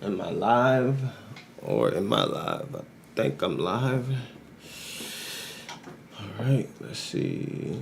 Am I live? Or am I live? I think I'm live. All right, let's see.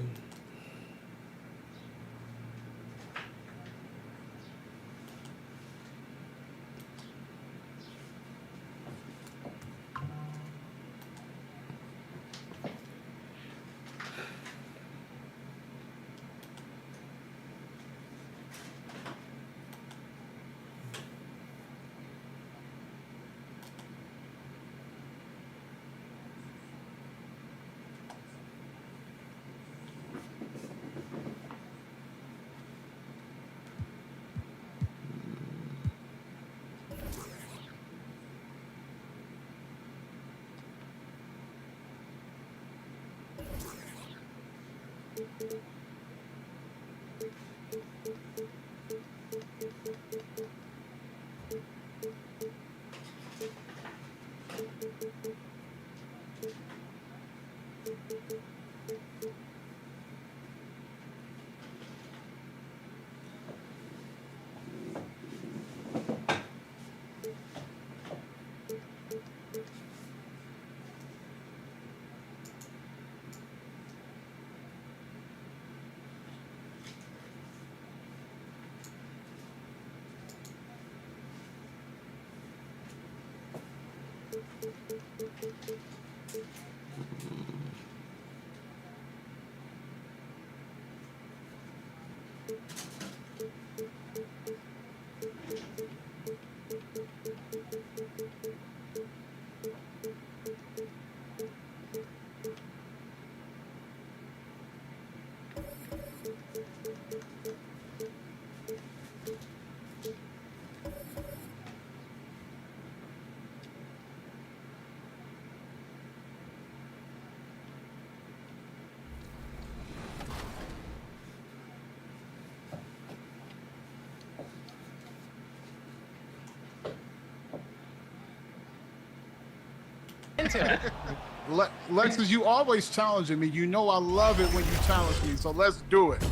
Lexus, you always challenging me. You know I love it when you challenge me, so let's do it.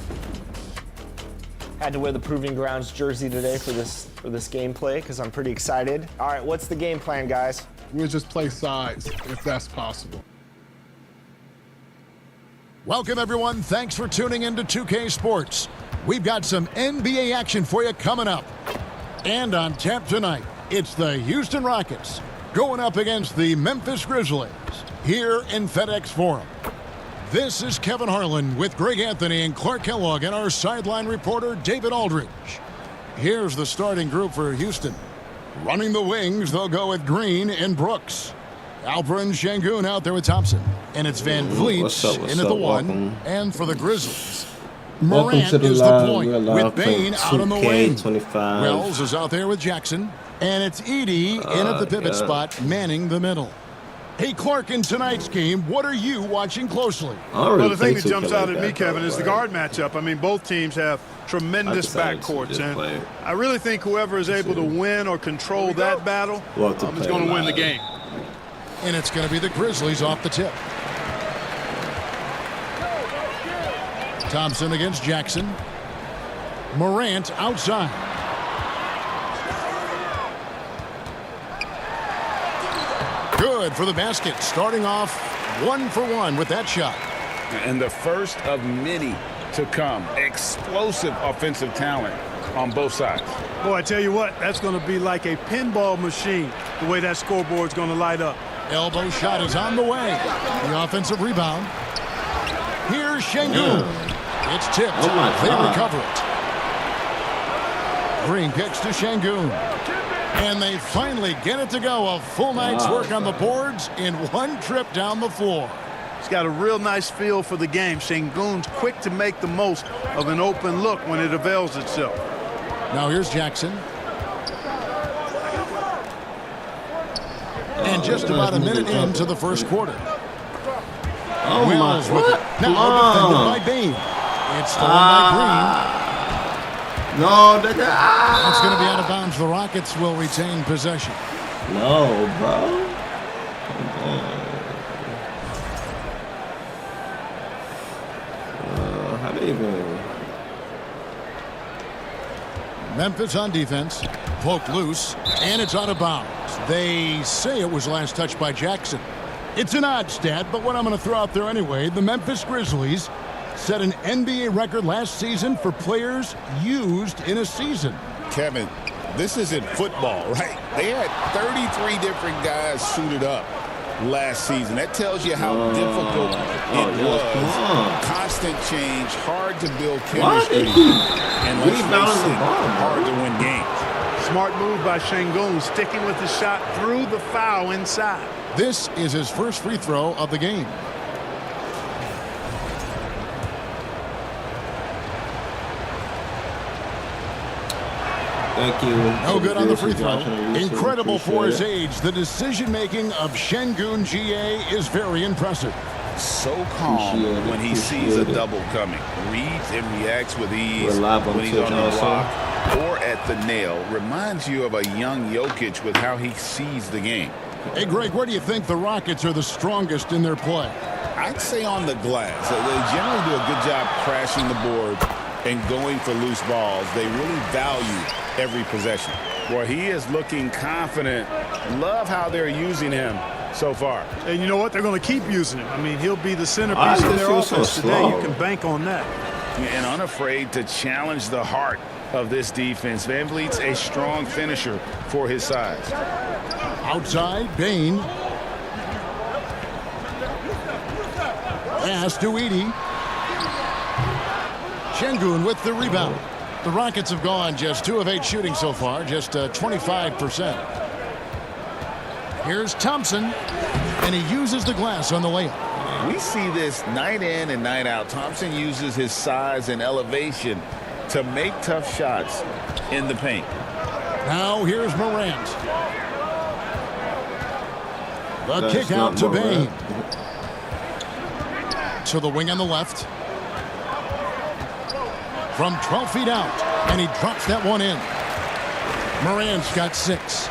Had to wear the Proving Grounds jersey today for this gameplay because I'm pretty excited. All right, what's the game plan, guys? We'll just play sides if that's possible. Welcome, everyone. Thanks for tuning in to 2K Sports. We've got some NBA action for you coming up. And on tap tonight, it's the Houston Rockets going up against the Memphis Grizzlies here in FedEx Forum. This is Kevin Harlan with Greg Anthony and Clark Kellogg and our sideline reporter, David Aldridge. Here's the starting group for Houston. Running the wings, they'll go with Green and Brooks. Alperen Sengun out there with Thompson. And it's Van Vliet in at the one. Welcome. And for the Grizzlies, Welcome Morant to the is live. the point We're live with Bain from out on the wing. 2K25. Wells is out there with Jackson. And it's Edey in at the pivot spot, manning the middle. Hey, Clark, in tonight's game, what are you watching closely? Well, the thing that jumps out at me, Kevin, is the guard matchup. I mean, both teams have tremendous backcourts, and I really think whoever is able to win or control that battle is going to win the game. And it's going to be the Grizzlies off the tip. Thompson against Jackson. Morant outside. Good for the basket. Starting off 1 for 1 with that shot. And the first of many to come. Explosive offensive talent on both sides. Boy, I tell you what, that's going to be like a pinball machine, the way that scoreboard's going to light up. Elbow shot is on the way. The offensive rebound. Here's Sengun. It's tipped. Oh my They God. recover it. Green kicks to Sengun. And they finally get it to go. A full night's work on the boards in one trip down the floor. He's got a real nice feel for the game. Sengun's quick to make the most of an open look when it avails itself. Now here's Jackson. And just about a minute into the first quarter. Oh Wells my, with what? it. Now defended by Bain. It's stolen by No, nigga. Green. It's going to be out of bounds. The Rockets will retain possession. No, bro. Come on. How do you even... Memphis on defense. Poked loose, and it's out of bounds. They say it was last touched by Jackson. It's an odd stat, but what I'm going to throw out there anyway, the Memphis Grizzlies set an NBA record last season for players used in a season. Kevin, this isn't football, right? They had 33 different guys suited up last season. That tells you how difficult it was. Constant change, hard to build chemistry, and let's face it, hard to win games. Smart move by Şengün, sticking with the shot through the foul inside. This is his first free throw of the game. Thank you. No good on the free throw. Incredible for his age. The decision-making of Şengün GA is very impressive. So calm when he sees a double coming. Reads and reacts with ease when he's on the block or at the nail. Reminds you of a young Jokic with how he sees the game. Hey, Greg, where do you think the Rockets are the strongest in their play? I'd say on the glass. They generally do a good job crashing the board and going for loose balls. They really value every possession. Boy, he is looking confident. Love how they're using him so far. And you know what? They're going to keep using him. I mean, he'll be the centerpiece of their offense today. You can bank on that. And unafraid to challenge the heart of this defense. VanVleet's a strong finisher for his size. Outside, Bane. Pass to Edey. Şengün with the rebound. The Rockets have gone just 2 of 8 shooting so far, just 25%. Here's Thompson, and he uses the glass on the layup. We see this night in and night out. Thompson uses his size and elevation to make tough shots in the paint. Now here's Morant. The kick out to Bane. To the wing on the left. From 12 feet out, and he drops that one in. Morant's got 6.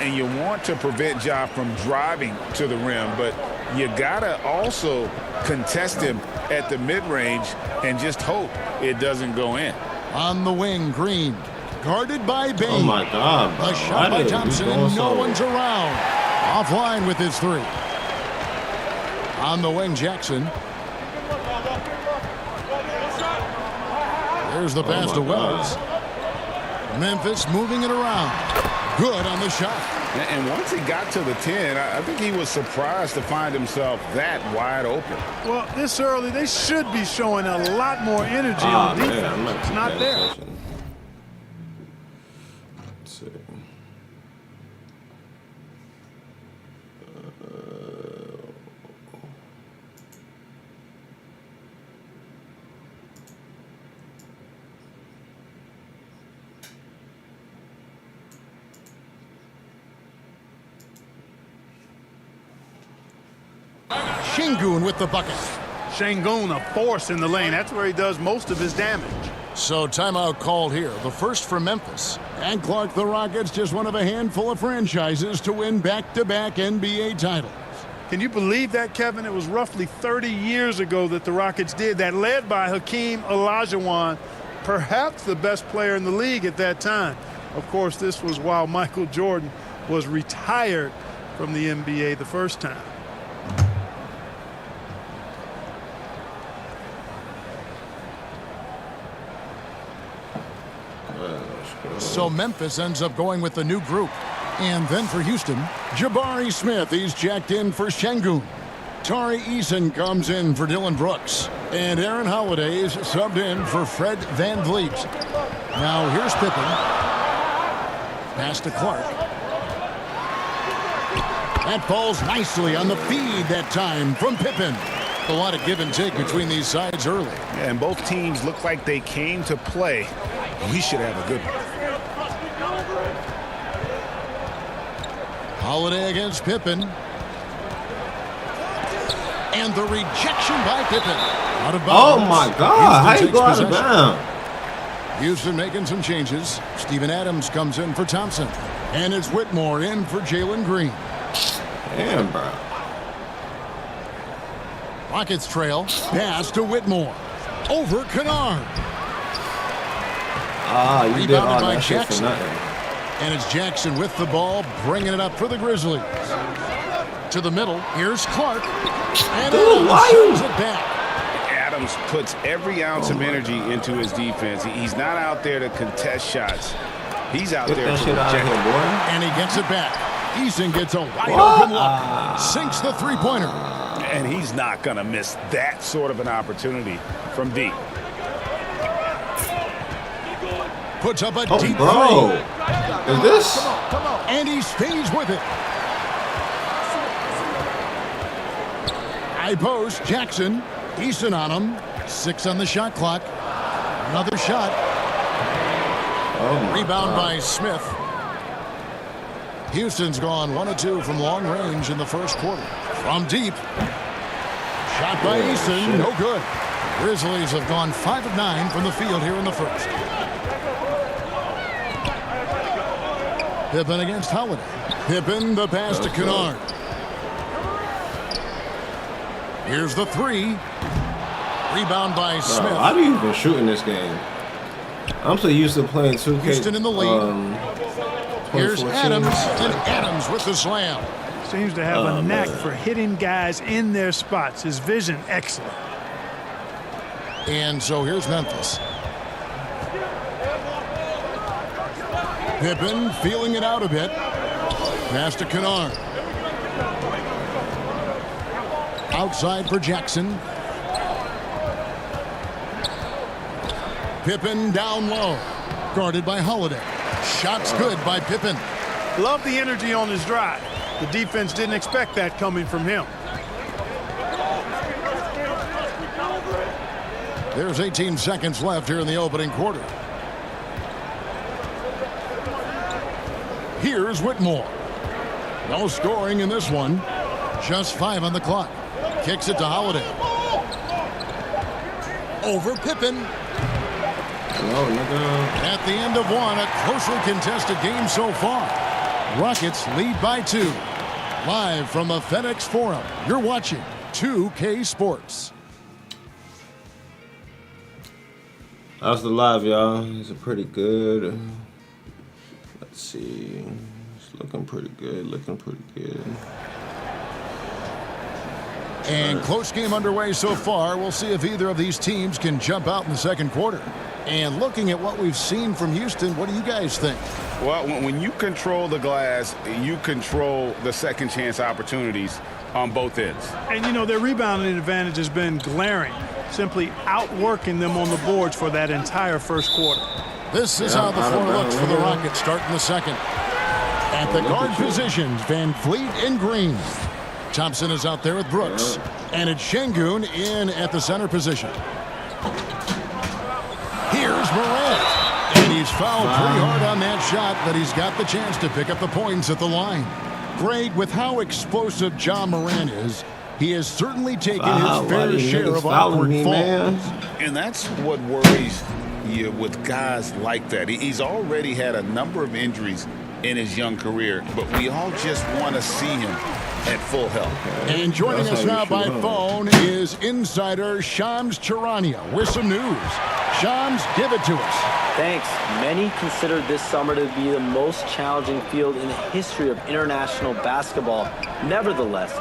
And you want to prevent Ja from driving to the rim, but you gotta also contest him at the mid-range and just hope it doesn't go in. On the wing, Green. Guarded by Bane. Oh my God. A shot by Thompson, and no one's around. Offline with his 3. On the wing, Jackson. There's the pass to Wells. Memphis moving it around. Good on the shot. And once he got to the 10, I think he was surprised to find himself that wide open. Well, this early, they should be showing a lot more energy on defense. It's not there. Let's see. Şengün with the bucket. Şengün, a force in the lane. That's where he does most of his damage. So timeout called here. The first for Memphis. And Clark, the Rockets, just one of a handful of franchises to win back-to-back NBA titles. Can you believe that, Kevin? It was roughly 30 years ago that the Rockets did that, led by Hakeem Olajuwon, perhaps the best player in the league at that time. Of course, this was while Michael Jordan was retired from the NBA the first time. So Memphis ends up going with the new group. And then for Houston, Jabari Smith, he's jacked in for Şengün. Tari Eason comes in for Dylan Brooks. And Aaron Holiday is subbed in for Fred VanVleet. Now here's Pippen. Pass to Clark. That falls nicely on the feed that time from Pippen. A lot of give and take between these sides early. Yeah, and both teams look like they came to play. We should have a good one. Holiday against Pippen. And the rejection by Pippen. Out of bounds. Oh my God. How you go out of bounds? Houston making some changes. Steven Adams comes in for Thompson. And it's Whitmore in for Jalen Green. Damn, bro. Rockets trail. Pass to Whitmore. Over Kennard. You did all Rebounded by that shit for Jackson. nothing. And it's Jackson with the ball, bringing it up for the Grizzlies. To the middle, here's Clark. And Dude, why you? sends it back. Adams puts every ounce of energy into his defense. He's not out there to contest shots. He's out Get there that to shit out of reject. here, boy. And he gets it back. Eason gets a wide What? open look. Sinks the three-pointer. And he's not going to miss that sort of an opportunity from deep. Puts up a Oh, deep bro. three. Is this? And he stays with it. High post, Jackson. Eason on him. 6 on the shot clock. Another shot. Oh, my Rebound God. by Smith. Houston's gone 1 of 2 from long range in the first quarter. From deep. Shot by Oh, Eason. shit. No good. Grizzlies have gone 5 of 9 from the field here in the first. Pippen against Holiday. Pippen, the pass to Kennard. Here's the 3. Rebound by Smith. Bro, how do you even shoot in this game? I'm so used to playing 2K. Houston in the lead. Here's 2014. Adams, and Adams with the slam. Seems to have a knack man. for hitting guys in their spots. His vision, excellent. And so here's Memphis. Pippen feeling it out a bit. Pass to Kennard. Outside for Jackson. Pippen down low. Guarded by Holiday. Shots good by Pippen. Love the energy on his drive. The defense didn't expect that coming from him. There's 18 seconds left here in the opening quarter. Here's Whitmore. No scoring in this one. Just 5 on the clock. Kicks it to Holiday. Over Pippen. No, nigga. At the end of one, a closely contested game so far. Rockets lead by 2. Live from the FedEx Forum, you're watching 2K Sports. How's the live, y'all? Is it pretty good? Let's see. It's looking pretty good. Looking pretty good. And close game underway so far. We'll see if either of these teams can jump out in the second quarter. And looking at what we've seen from Houston, what do you guys think? Well, when you control the glass, you control the second chance opportunities on both ends. And, you know, their rebounding advantage has been glaring, simply outworking them on the boards for that entire first quarter. This is Yeah, how the out of floor looks for the bounds. Rockets starting the second. At the Look guard at you. positions, Van Vliet and Green. Thompson is out there with Brooks. And it's Şengün in at the center position. Here's Morant. And he's fouled pretty hard on that shot, but he's got the chance to pick up the points at the line. Greg, with how explosive John Morant is, he has certainly taken Wow, his why fair these share niggas of following awkward me, falls. man? And that's what worries you with guys like that. He's already had a number of injuries in his young career, but we all just want to see him at full health. And joining That's us how you now shoot by up. phone is insider Shams Charania with some news. Shams, give it to us. Thanks. Many consider this summer to be the most challenging field in the history of international basketball. Nevertheless,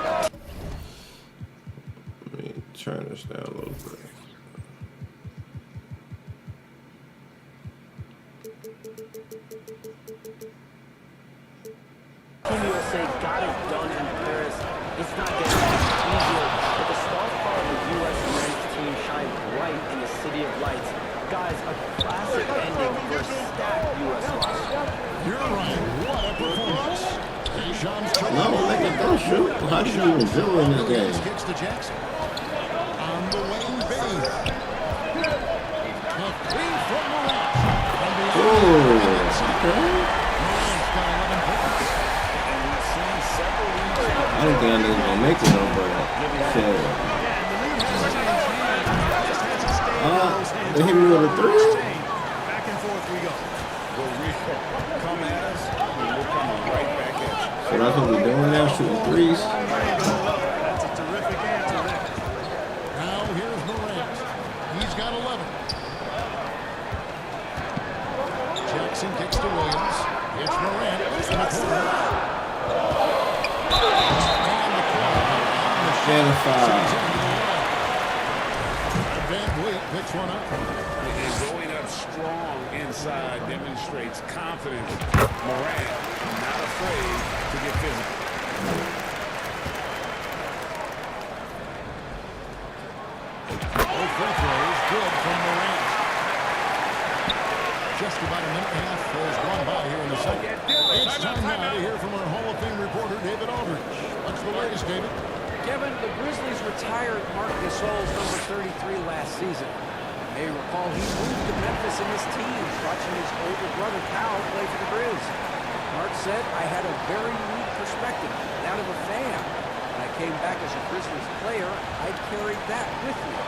Let me turn this down a little bit. Team USA got it done in Paris. It's not getting much easier, but the star power of the U.S. men's team shined bright in the City of Lights. Guys, a classic ending for a stacked U.S. roster. You're right. What a performance. Shams No, Charania. nigga, don't shoot. How do you even do in this game? Kicks to Jackson. On the wing, Bain. The three from Morant. From the Oh, Morant's okay. got 11 points. I didn't think I was gonna make it though, but shit. They hit me with a 3? Back and forth we go. Come at us, and we're coming right back at you. So that's what we're doing now, shooting 3s. That's a terrific answer there. Now here's Morant. He's got 11. Jackson kicks to Williams. It's Morant in the corner. And a foul. Van Vliet picks one up. And going up strong inside demonstrates confidence. Morant not afraid to get physical. Both free throws good from Morant. Just about a minute and a half has gone by here in the second. It's time now to hear from our Hall of Fame reporter, David Aldridge. What's the latest, David? Kevin, the Grizzlies retired Marc Gasol's number 33 last season. You may recall he moved to Memphis in his teens, watching his older brother Kyle play for the Grizz. Marc said, I had a very unique perspective, that of a fan. When I came back as a Grizzlies player, I carried that with me.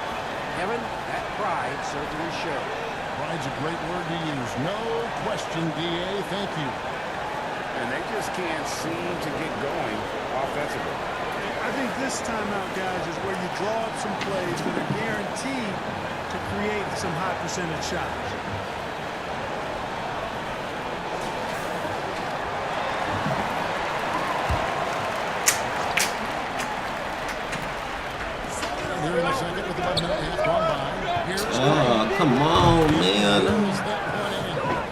Kevin, that pride certainly showed. Pride's a great word to use. No question, D.A. Thank you. And they just can't seem to get going offensively. I think this timeout, guys, is where you draw up some plays that are guaranteed to create some high percentage shots. Here in the second with about a minute and a half gone by. Here's Oh, come on, man.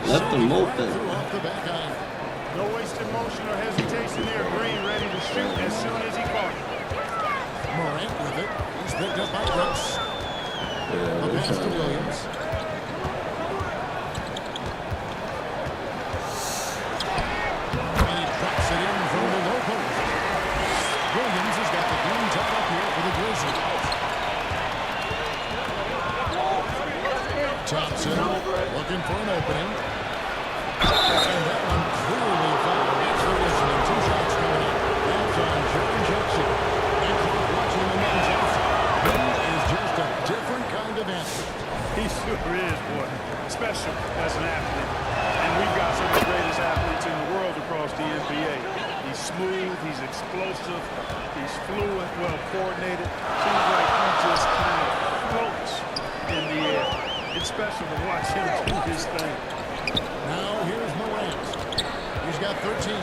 Left them open. off the back iron. No wasted motion or hesitation there. Green ready to shoot as soon as he caught it. Morant with it. He's picked up by Brooks. The pass to Williams. And he drops it in from the low post. Williams has got the game tied up here for the Grizzlies. Thompson looking for an opening. And that one clearly fouled. That's the listening. Two shots coming up. That's on Jaren Jackson. And he's watching the men's outfit. He is just a different kind of athlete. He sure is, boy. Special as an athlete. And we've got some of the greatest athletes in the world across the NBA. He's smooth, he's explosive, he's fluid, well coordinated. Seems like he just kind of floats in the air. It's special to watch him do his thing. Now here's Morant. He's got 13.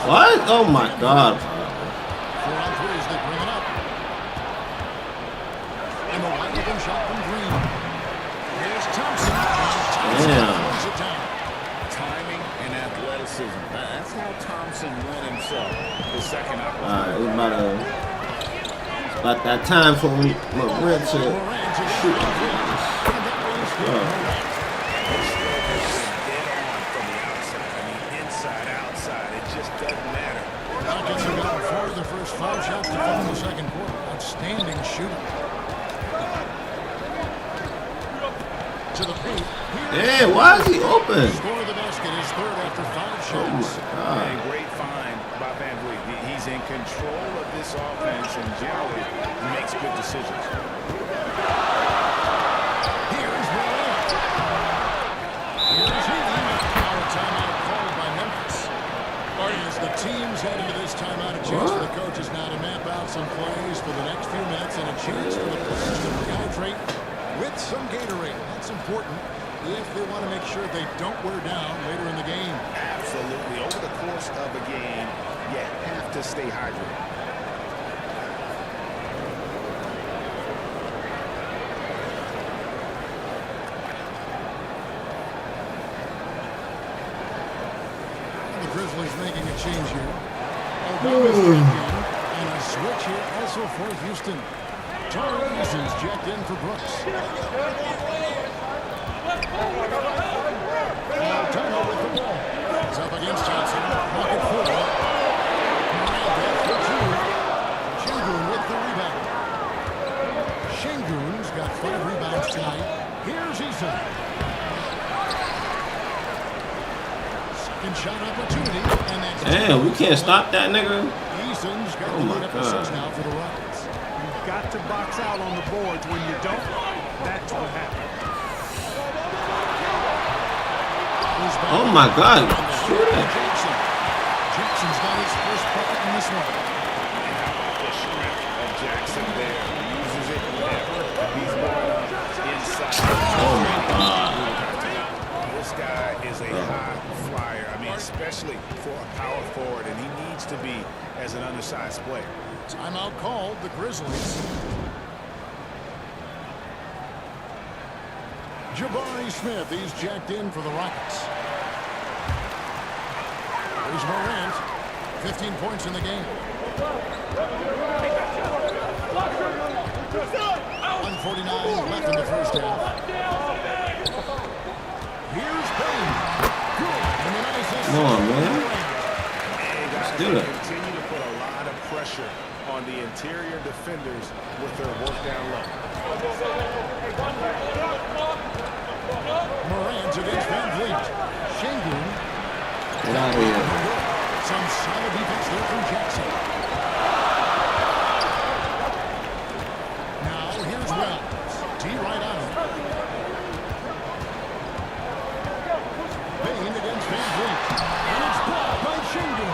What? Oh my God. 4 on 3s, they bring it up. And the wide open shot from Green. Here's Thompson. Thompson Damn. throws it down. Timing and athleticism. That's how Thompson won himself his second Alright, opportunity. it's about that time for Morant to Morant is shoot. and that one's good. Oh. Morant. Dead on from the outside. I mean, inside, outside. It just doesn't matter. Rockets have got 4 of the first 5 shots to come in the second quarter. Outstanding shooting. To the paint. Hey, why is he open? Score of the basket is third after 5 Oh shots. my God. And great find by Van Vliet. He's in control of this offense and generally makes good decisions. Here's Morant. Here's Healy. Now a timeout called by Memphis. As the teams head into this timeout, a chance for the coaches now to map out some plays for the next few minutes and a chance for the players to rehydrate with some Gatorade. That's important if they want to make sure they don't wear down later in the game. Absolutely. Over the course of a game, you have to stay hydrated. The Grizzlies making a change here. Obama's checked in, and a switch here also for Houston. Tari Eason's checked in for Brooks. Now Turner with the ball. He's up against Johnson. Pocket 4. Morant back for 2. Şengün with the rebound. Şengün's got 5 rebounds tonight. Here's Eason. Second shot opportunity, and that's Damn, we can't stop that nigga. Eason's got Oh the my lead up to 6 God. now for the Rockets. You've got to box out on the boards. When you don't, that's what happens. Who's back? Oh my God. And the Shoot shot it. by Jackson. Jackson's got his first bucket in this one. The strength of Jackson there. Uses it whenever he's brought up inside. Oh my especially for a power forward, and he needs to be as an undersized player. Timeout called, the Grizzlies. Jabari Smith, he's jacked in for the Rockets. There's Morant, 15 points in the game. 1:49 left in the first half. Here's Payne. Good. And the nice assist. Come on, man. Let's do it. Continue to put a lot of pressure on the interior defenders with their work down low. Morant against Van Vliet. Şengün. Get out of here. Some solid defense there from Jackson. Now here's Wells. T right on him. Payne against Van Vliet. And it's blocked by Şengün.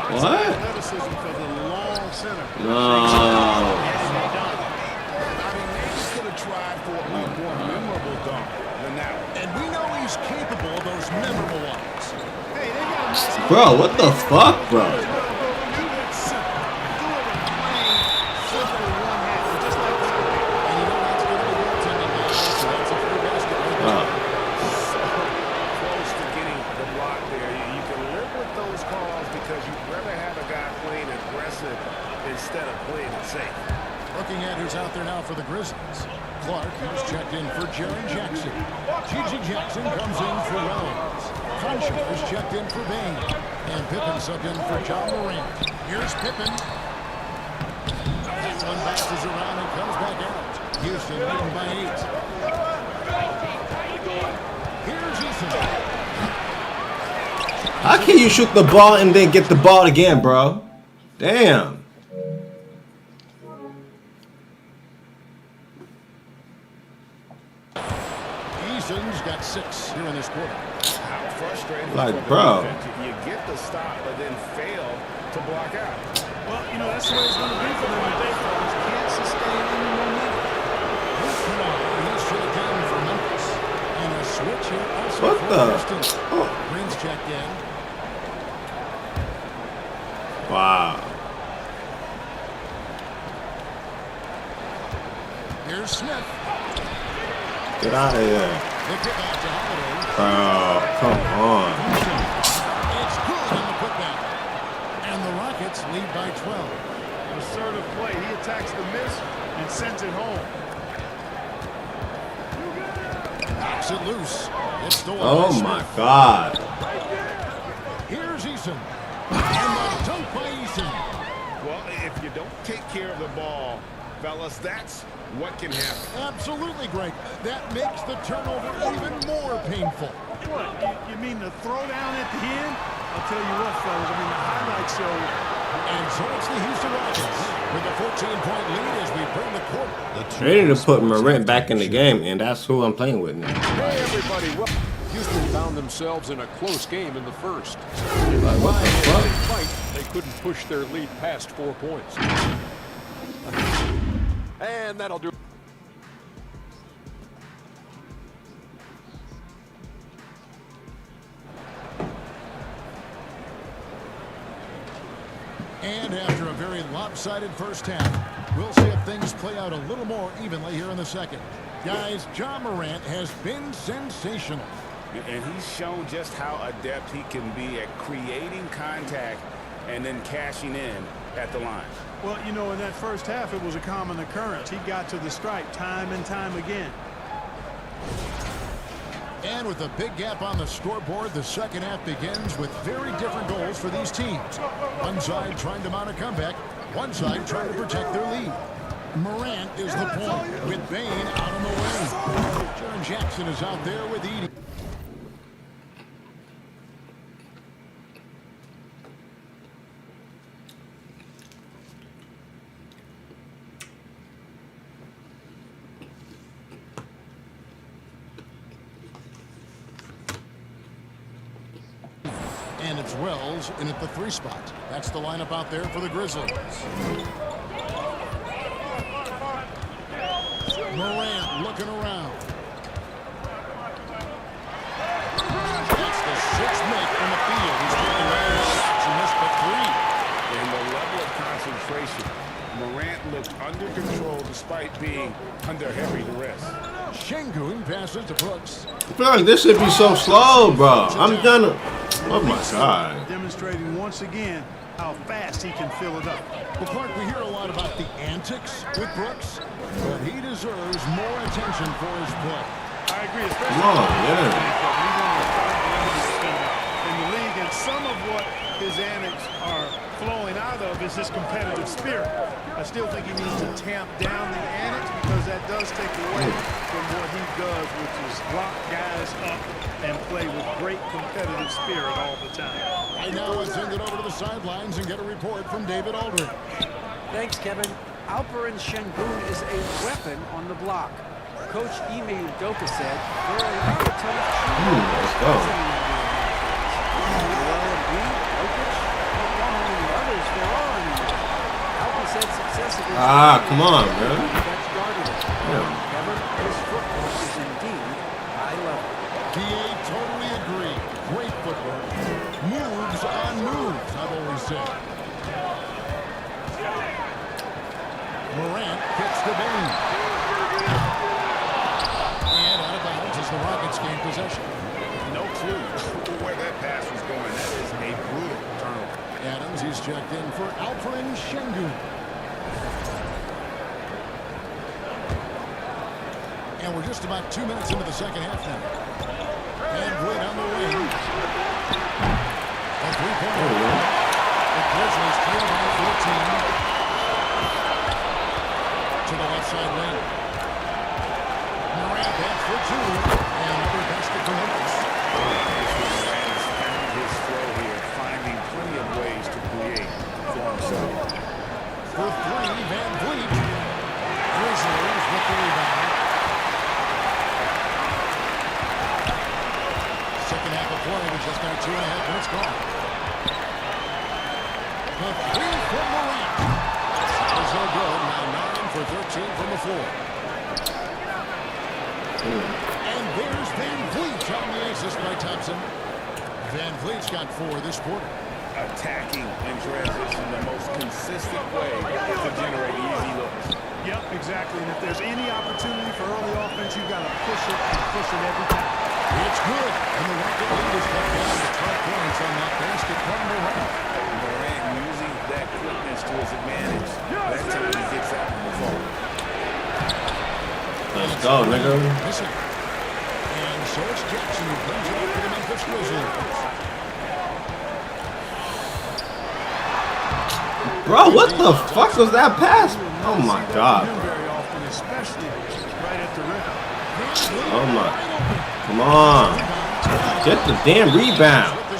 What? Athleticism for the long center. No. Maybe could have tried for a more memorable dunk than that one. And we know he's capable of those memorable ones. Hey, they got a nice Bro, what the fuck, bro? Close to getting the block there. You can live with those calls because you'd rather have a guy playing aggressive instead of playing it safe. Looking at who's out there now for the Grizzlies. Clark, who's checked in for Jaren Jackson. G.G. Jackson comes in for Wells. Concha is checked in for Bain. And Pippen subbed in for John Morant. Here's Pippen. That one bounces around and comes back out. Houston leading by 8. Here's Eason. How can you shoot the ball and then get the ball again, bro? Damn. Eason's got 6 here in this quarter. How frustrating. Like, for the bro. defense. You get the stop, but then fail to block out. Well, you know, that's the way it's going to be for them today, fellas. Can't sustain any momentum. He's checked in for Memphis. And a switch here also What for the? Pistons. Green's checked in. Wow. Here's Smith. Get out of here. The kick out to Holiday. Bro, come on. It's good on the putback. And the Rockets lead by 12. Assertive play. He attacks the miss and sends it home. Knocks it loose. It's stolen. Oh by my Smith. God. Here's Eason. And the dunk by Eason. Well, if you don't take care of the ball, fellas, that's what can happen. Absolutely, Greg. That makes the turnover even more painful. What? You mean the throwdown at the end? I'll tell you what, fellas. I mean, the highlights show. And so it's the Houston Rockets with a 14-point lead as we bring the quarter. Ready to put Morant back in the game, and that's who I'm playing with now. Hey, everybody. Well, Houston found themselves in a close game in the first. Like, what the fuck? Fight, they couldn't push their lead past 4 points. And that'll do. And after a very lopsided first half, we'll see if things play out a little more evenly here in the second. Guys, John Morant has been sensational. And he's shown just how adept he can be at creating contact and then cashing in at the line. Well, you know, in that first half, it was a common occurrence. He got to the stripe time and time again. And with a big gap on the scoreboard, the second half begins with very different goals for these teams. One side trying to mount a comeback, one side trying to protect their lead. Morant is the point with Bain out on the way. Jaren Jackson is out there with Edey. And it's Wells in at the 3 spot. That's the lineup out there for the Grizzlies. Morant looking around. That's the 6th make from the field. looked under control despite being under heavy duress. Şengün passes to Brooks. I feel like this should be so slow, bro. I'm gonna. Oh my god. Demonstrating once again how fast he can fill it up. Well, Clark, we hear a lot about the antics with Brooks, but he deserves more attention for his play. I agree, especially Come on, yeah. in the league, and some of what his antics are flowing out of is his competitive spirit. I still think he needs to tamp down the antics because that does take away from what he does, which is lock guys up and play with great competitive spirit all the time. And now let's send it over to the sidelines and get a report from David Aldridge. Thanks, Kevin. Alperen Şengün is a weapon on the block. Coach Ime Udoka said there are not a ton of Let's go. Ah, come on, man. Damn. Kevin, his footwork is indeed high level. DA totally agree. Great footwork. Moves on moves, I've always said. Morant gets the Bane. And out of bounds as the Rockets gain possession. No clue where that pass was going. That is a brutal turnover. Adams, he's checked in for Alperen Şengün. And we're just about 2 minutes into the second half now. And Wood on the wing. A three-pointer. The Grizzlies trail by 14. To the left side lane. Morant back for two. And another basket for Memphis. Morant has found his flow here, finding plenty of ways to create for himself. For three, Van Vliet. Grizzlies with the rebound. Second half of play, we just got 2.5 minutes gone. The three from Morant. Is no good. Now 9 for 13 from the floor. And there's Van Vliet on the assist by Thompson. Van Vliet's got 4 this quarter. Attacking in transition, the most consistent way to generate easy looks. Yep, exactly. And if there's any opportunity for early offense, you've got to push it and push it every time. It's good. And the Rocket lead is cut down to 12 points on that basket from Morant. Morant using that quickness to his advantage. That time he gets out on the phone. Let's go, nigga. Missing. And so it's Jackson who brings it up to the Memphis Grizzlies. Bro, what the fuck was that pass? Oh my god, bro. Very often, especially right at the rim. Oh my. Come on. Get the damn rebound. You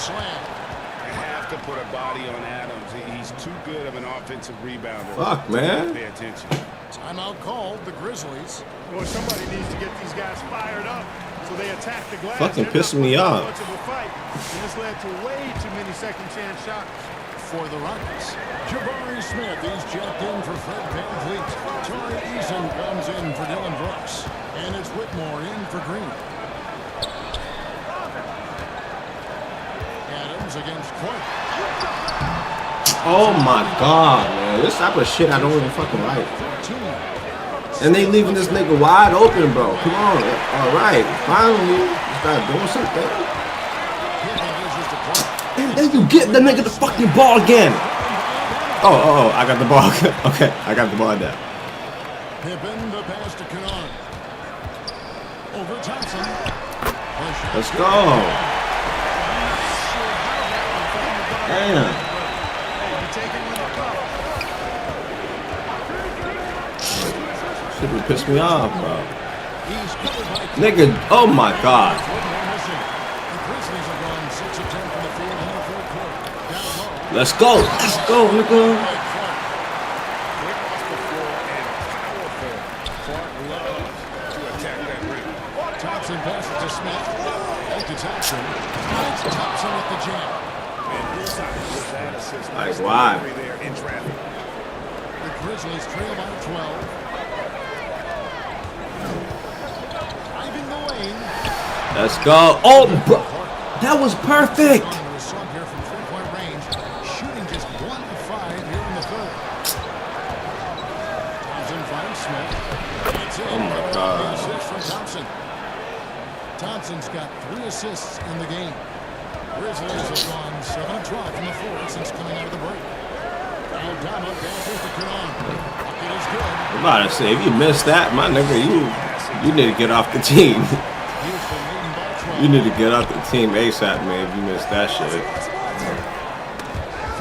have to put a body on Adams. He's too good of an offensive rebounder. Fuck, man. Pay attention. Timeout called, the Grizzlies. Boy, somebody needs to get these guys fired up so they attack the glass. Fucking They're pissing not me putting off. much of a fight, and this led to way too many second chance shots. For the Rockets, Jabari Smith is checked in for Fred VanVleet. Tari Eason comes in for Dylan Brooks. And it's Whitmore in for Green. Adams against Clark. Oh my god, man. This type of shit I don't even fucking like. 14. And they leaving this nigga wide open, bro. Come on. Alright. Finally. Start doing something. And then you get the nigga the fucking ball again. Oh, I got the ball. Okay, I got the ball now. Pippen, the pass to Kennard. Over Thompson. Let's go. Damn. Shit would piss me off, bro. Nigga, oh my god. Let's go. Let's go, nigga. Thompson passes to Smith. Back to Thompson. It's Thompson with the jam. Like, why? The Grizzlies trail by 12. Driving the lane. Let's go. Oh, bro. That was perfect. Smith. It's in. Oh my God. Assist from Thompson. Thompson's got 3 assists in the game. Grizzlies have gone 7 of 12 from the floor since coming out of the break. Aldama passes to Karan. It is good. I'm about to say, if you missed that, my nigga, you need to get off the team. Houston leading by 12. You need to get off the team ASAP, man, if you missed that shit.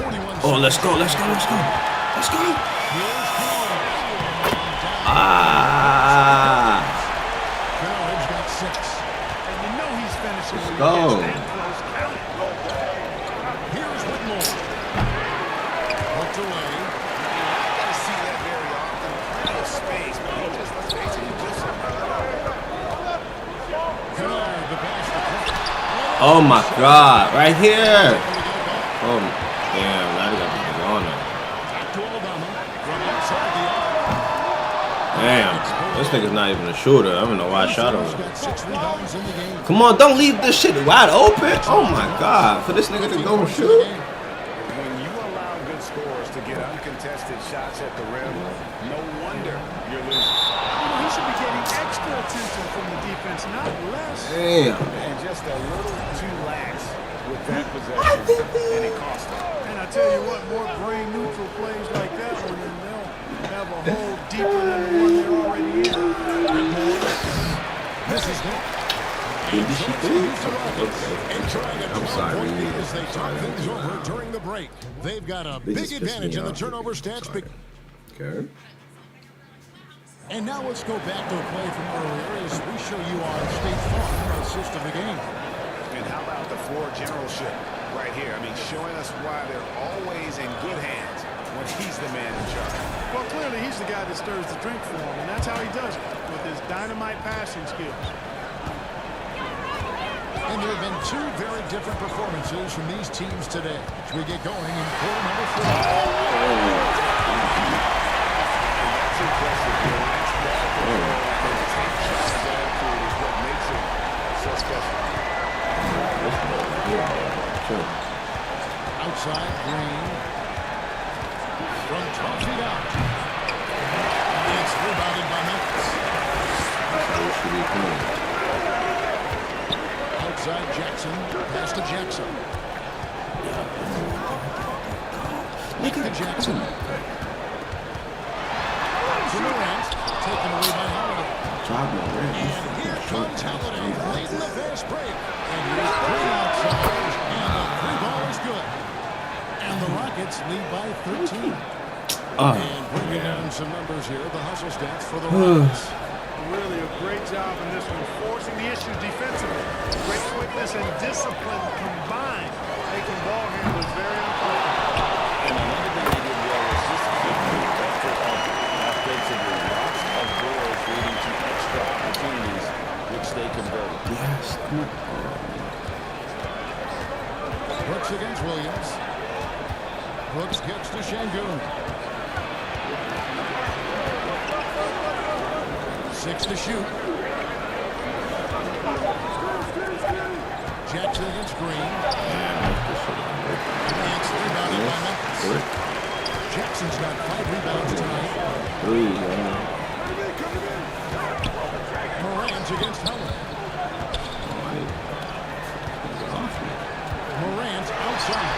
41 Oh, let's go, let's go, let's go. Let's go. Ah. Carriage got 6. And you know he's finishing when he Go. gets that close. Count it. Here's Whitmore. Hooked away. I see that very often. Little space, but he just basically just Kennard, the pass to Cook. Oh my God, right here. Oh, damn, now they got the nigga on there. Back to Aldama. From outside the arc. Damn, this nigga's not even a shooter. I don't know why I shot him. He's got 6 rebounds in the game. Come on, don't leave this shit wide open. Oh my God, for this nigga to go and shoot. When you allow good scorers to get uncontested shots at the rim, no wonder you're losing. You know, he should be getting extra attention from the defense, not less. Damn. And just a little too lax with that possession, and it cost him. And I tell you what, more brain neutral plays like that one, and they'll have a hole deeper than the one they're already in. This is good. Did she think? Okay. I'm sorry. As they talk things over during the break, they've got a They big just pissed advantage me in the off. turnover stats. Okay. And now let's go back to a play from earlier as we show you our State Farm assist of the game. And how about the floor generalship right here? I mean, showing us why they're always in good hands when he's the man in charge. Well, clearly he's the guy that stirs the drink for him, and that's how he does it, with his dynamite passing skills. And there have been 2 very different performances from these teams today as we get going in quarter number 4. That's impressive. You know, that's take charge attitude is what makes it so special. Sure. Outside, Green. From 12 feet out. It's rebounded by Memphis. Outside, Jackson. Pass to Jackson. To Jackson. To Morant. Taken away by Holiday. And here comes Holiday late in the fast break. And here's Green outside. And the 3-ball is good. And the Rockets lead by 13. And bringing down some numbers here, the hustle stats for the Rockets. Really a great job in this one, forcing the issue defensively. Great quickness and discipline combined, making ball handlers very uncomfortable. And another thing they did well was just keep the effort up offensively. Lots of doors leading to extra opportunities, which they converted. Yes. Brooks against Williams. Brooks gets to Şengün. 6 to shoot. Jackson against Green. And it's rebounded by Memphis. Jackson's got 5 rebounds tonight. 3, Morant against Howard. Morant outside.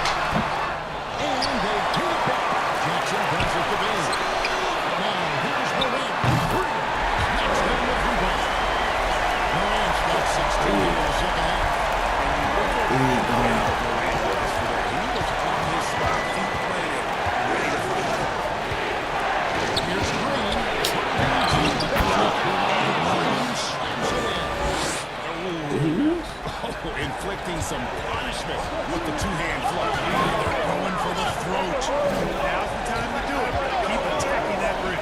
And they take it back. Jackson passes the base. Now here's Morant. Next down the 3-ball. Morant's got 16 in the second half. Here's Green. Inflicting some punishment with the two-hand flush. They're going for the throat. Now's the time to do it. Keep attacking that rim.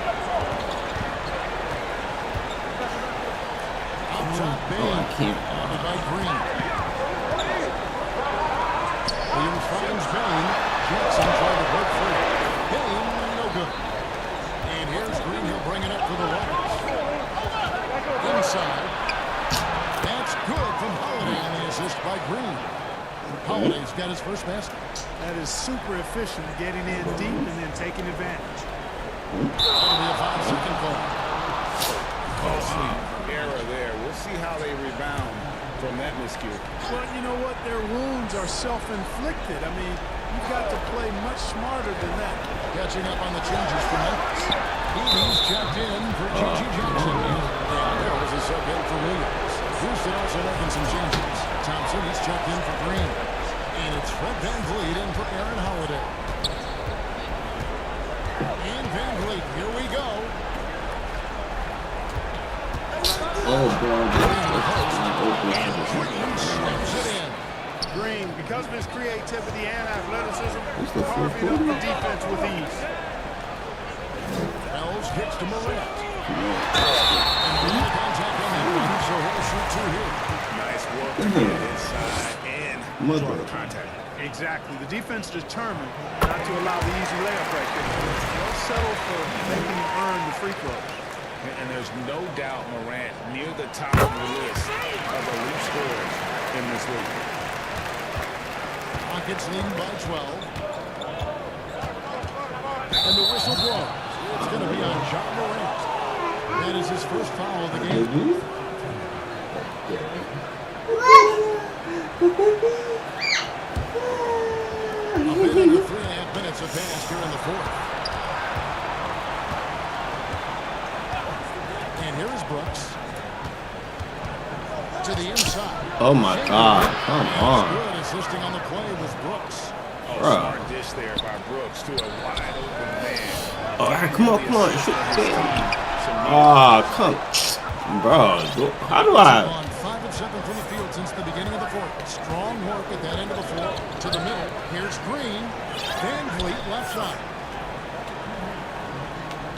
Up top, Bain. Counted by Green. Williams finds Bain. Jackson tried to break free. Bain, no good. And here's Green. He'll bring it up for the Rockets. Inside. That's good from Holiday on the assist by Green. Holiday's got his first basket. That is super efficient, getting in deep and then taking advantage. That'll be a 5-second call. from that miscue. Well, you know what? Their wounds are self-inflicted. I mean, you've got to play much smarter than that. Catching up on the changes for Memphis. He's checked in for Gigi Jackson. And there was a sub in for Williams. Houston also making some changes. Thompson is checked in for Green. And it's Fred VanVleet in for Aaron Holiday. And VanVleet, here we go. Oh, bro. Green, because of his creativity and athleticism, What's the carving up the defense with ease. Wells hits to Morant. And no contact on that one, so he'll shoot two here. Nice work to get inside and draw the contact. Exactly. The defense determined not to allow the easy layup right there. They'll settle for making him earn the free throw. And there's no doubt Morant near the top of the list of elite scorers in this league. Rockets lead by 12. And the whistle blows. It's going to be on John Morant. That is his first foul of the game. A bit under 3.5 minutes have passed here in the fourth. And here is Brooks. To the inside. Oh my God! Come on, Good assisting on the play was Brooks. Oh, Bruh. smart dish there by Brooks to a wide open man. Oh, come on, shoot. Ah, come, bro. How do I? On 5 of 7 from the field since the beginning of the fourth. Strong work at that end of the floor. To the middle. Here's Green. VanVleet left side.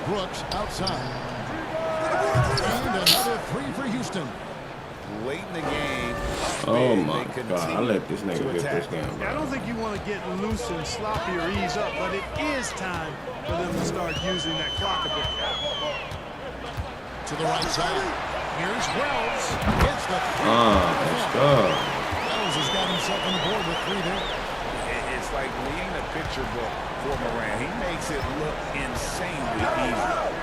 Brooks outside. And another three for Houston. Late in the game. Oh they my continue God! I let this to nigga get this attack. game, I bro. don't think you want to get loose and sloppy or ease up, but it is time for them to start using that clock a bit. To the right side. Here's Wells. Hits the three. Let's go. Wells has got himself on the board with 3 there. It's like reading a picture book for Morant. He makes it look insanely easy.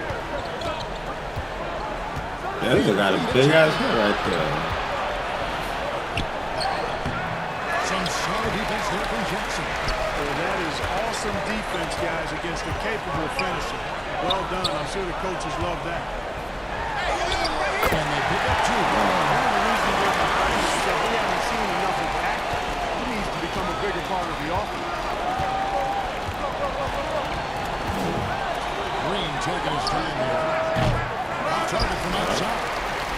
That nigga got a big ass head right there. Some solid defense there from Jackson. Well, that is awesome defense, guys, against a capable finisher. Well done. I'm sure the coaches love that. And they pick up 2. One of the reasons they're behind is that we haven't seen enough of that. He needs to become a bigger part of the offense. Green taking his time here. Target from outside.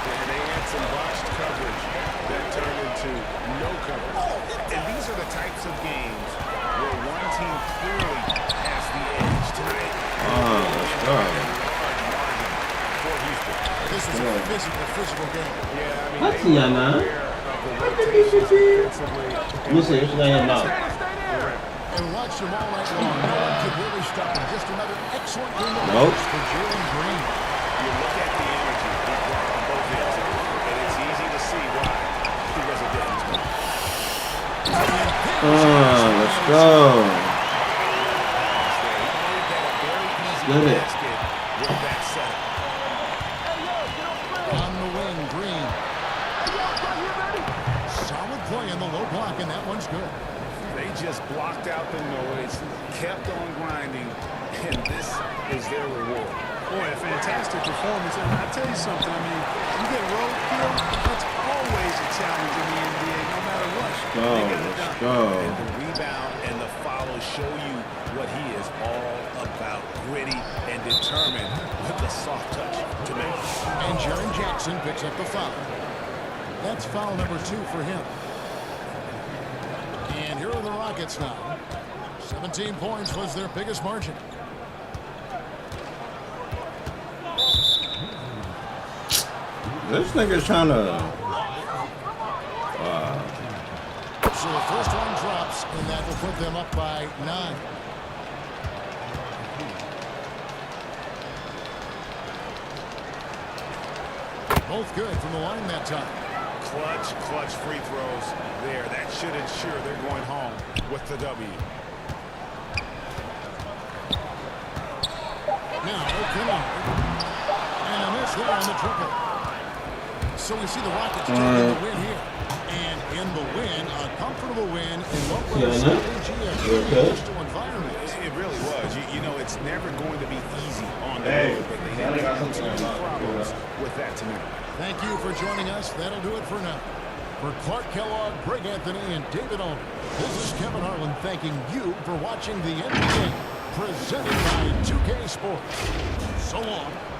And they had some box coverage that turned into no coverage. And these are the types of games where one team clearly has the edge tonight. Let's go. For Houston. This is a physical game. Yeah, I mean, What's they your were name? aware of the rotations defensively. Let me see. What's your name now? And watch them all night long. No one could really stop him. Just another excellent game of Nope. offense for Jalen Green. You look at the energy he brought on both ends, and it's easy to see why he was a difference maker. Let's go. Get it. With that setup. On the wing, Green. Solid play in the low block, and that one's good. They just blocked out the noise, kept on grinding, and this is their reward. Boy, a fantastic performance. And I'll tell you something, I mean, you get roadkill, that's always a challenge in the NBA, no matter what. They got it Let's done. go. And the rebound and the follow show you what he is all about. Gritty and determined with the soft touch to make. And Jaren Jackson picks up the foul. That's foul number 2 for him. And here are the Rockets now. 17 points was their biggest margin. This nigga's trying to. So the first one drops, and that will put them up by 9. Both good from the line that time. Clutch free throws there. That should ensure they're going home with the W. Now, Kennard. And a miss there on the triple. So we see the Rockets taking the win here. And in the win, a comfortable win in what was a hostile environment. It really was. You know, it's never going to be easy on the road, but they had absolutely problems with that tonight. Thank you for joining us. That'll do it for now. For Clark Kellogg, Greg Anthony, and David Aldridge, this is Kevin Harlan thanking you for watching the NBA presented by 2K Sports. So long.